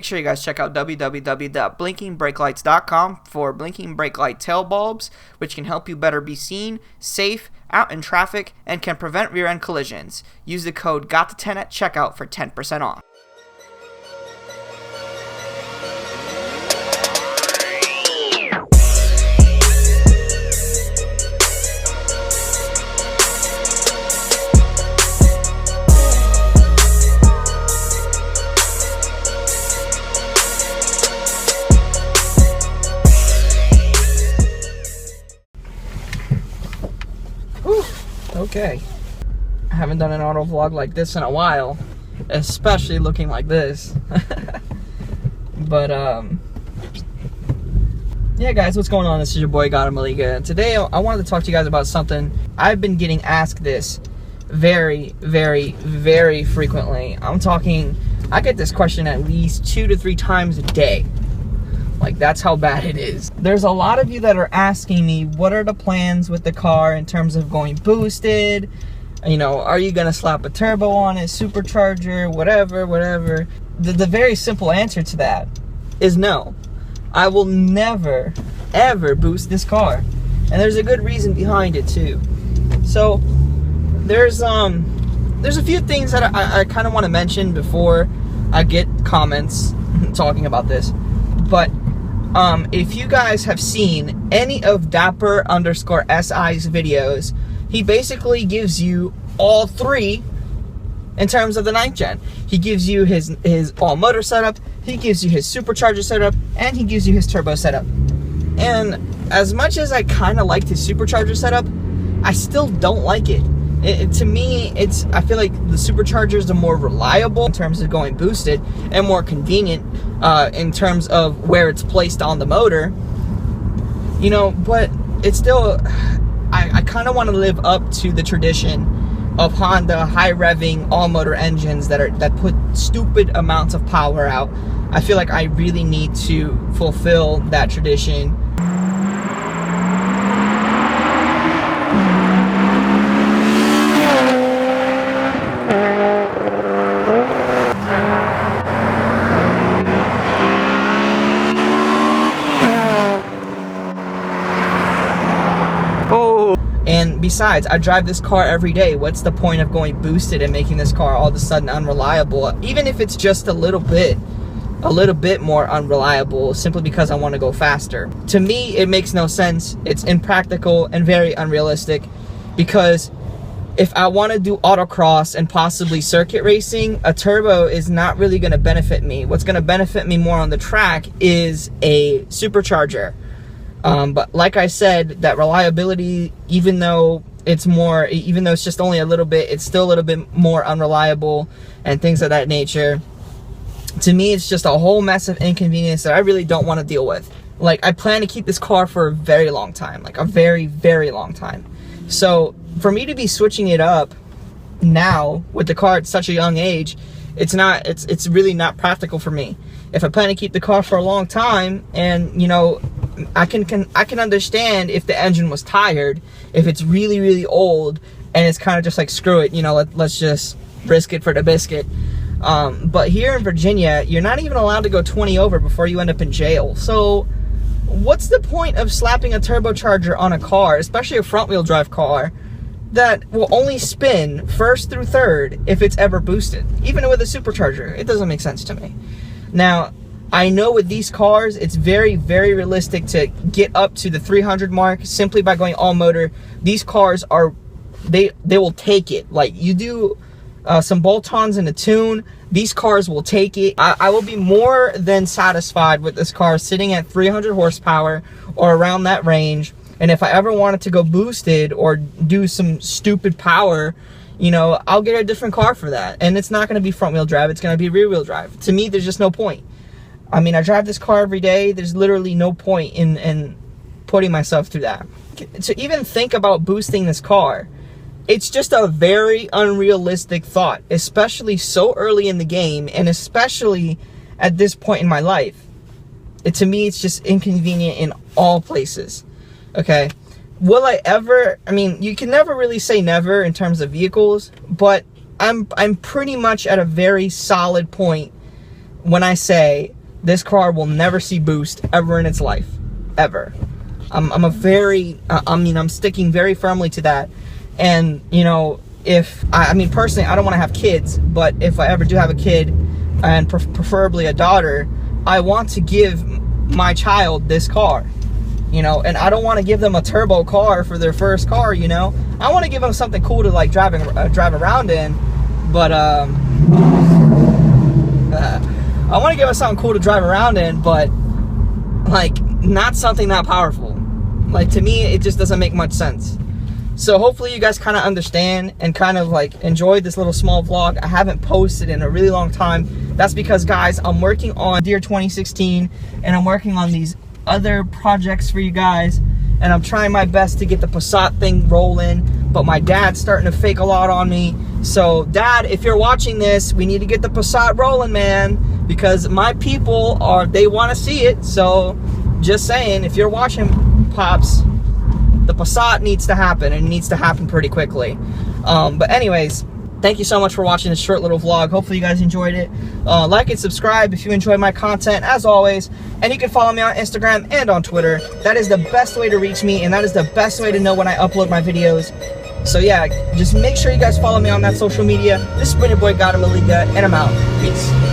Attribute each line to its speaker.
Speaker 1: sure you guys check out www.blinkingbrakelights.com for blinking brake light tail bulbs, which can help you better be seen, safe, out in traffic, and can prevent rear end collisions. Use the code GOT10 at checkout for 10% off. Okay, I haven't done an auto vlog like this in a while, especially looking like this. But yeah guys, what's going on? This is your boy Gautam Maliga, and today I wanted to talk to you guys about something. I've been getting asked this very frequently. I get this question at least 2 to 3 times a day. Like, that's how bad it is. There's a lot of you that are asking me, what are the plans with the car in terms of going boosted? You know, are you gonna slap a turbo on it, supercharger, whatever. The very simple answer to that is no. I will never, ever boost this car. And there's a good reason behind it too. So, there's a few things that I kind of want to mention before I get comments talking about this. But if you guys have seen any of Dapper_SI's videos, he basically gives you all 3 in terms of the 9th gen. He gives you his all motor setup, he gives you his supercharger setup, and he gives you his turbo setup. And as much as I kind of liked his supercharger setup, I still don't like it. To me, I feel like the superchargers are more reliable in terms of going boosted and more convenient in terms of where it's placed on the motor. You know, but it's still, I kind of want to live up to the tradition of Honda high revving all motor engines that put stupid amounts of power out. I feel like I really need to fulfill that tradition. And besides, I drive this car every day. What's the point of going boosted and making this car all of a sudden unreliable? Even if it's just a little bit more unreliable, simply because I want to go faster. To me, it makes no sense. It's impractical and very unrealistic, because if I want to do autocross and possibly circuit racing, a turbo is not really going to benefit me. What's going to benefit me more on the track is a supercharger. But like I said, that reliability, even though it's just only a little bit, it's still a little bit more unreliable and things of that nature. To me, it's just a whole mess of inconvenience that I really don't want to deal with. Like, I plan to keep this car for a very long time, like a very long time. So for me to be switching it up now with the car at such a young age, it's really not practical for me. If I plan to keep the car for a long time, and you know, I can understand if the engine was tired, if it's really old, and it's kind of just like, screw it, you know, let's just risk it for the biscuit. But here in Virginia, you're not even allowed to go 20 over before you end up in jail. So what's the point of slapping a turbocharger on a car, especially a front wheel drive car, that will only spin first through third if it's ever boosted? Even with a supercharger, it doesn't make sense to me. Now, I know with these cars, it's very realistic to get up to the 300 mark simply by going all motor. These cars they will take it. Like, you do some bolt-ons and a tune, these cars will take it. I will be more than satisfied with this car sitting at 300 horsepower or around that range. And if I ever wanted to go boosted or do some stupid power, you know, I'll get a different car for that. And it's not going to be front wheel drive, it's going to be rear wheel drive. To me, there's just no point. I mean, I drive this car every day. There's literally no point in putting myself through that. To even think about boosting this car, it's just a very unrealistic thought, especially so early in the game, and especially at this point in my life. To me, it's just inconvenient in all places. Okay, will I ever, I mean, you can never really say never in terms of vehicles, but I'm pretty much at a very solid point when I say this car will never see boost ever in its life, ever. I'm sticking very firmly to that. And you know, if I mean personally, I don't want to have kids, but if I ever do have a kid, and preferably a daughter, I want to give my child this car, you know. And I don't want to give them a turbo car for their first car, you know. I want to give them something cool to like drive around in, but I want to give them something cool to drive around in, but like not something that powerful. Like, to me, it just doesn't make much sense. So hopefully you guys kind of understand and kind of like enjoyed this little small vlog. I haven't posted in a really long time. That's because, guys, I'm working on Deer 2016, and I'm working on these other projects for you guys, and I'm trying my best to get the Passat thing rolling, but my dad's starting to fake a lot on me. So Dad, if you're watching this, we need to get the Passat rolling, man, because my people they want to see it. So just saying, if you're watching, Pops, the Passat needs to happen, and it needs to happen pretty quickly. But anyways, thank you so much for watching this short little vlog. Hopefully you guys enjoyed it. Like and subscribe if you enjoy my content, as always. And you can follow me on Instagram and on Twitter. That is the best way to reach me, and that is the best way to know when I upload my videos. So yeah, just make sure you guys follow me on that social media. This has been your boy, God Maliga, and I'm out. Peace.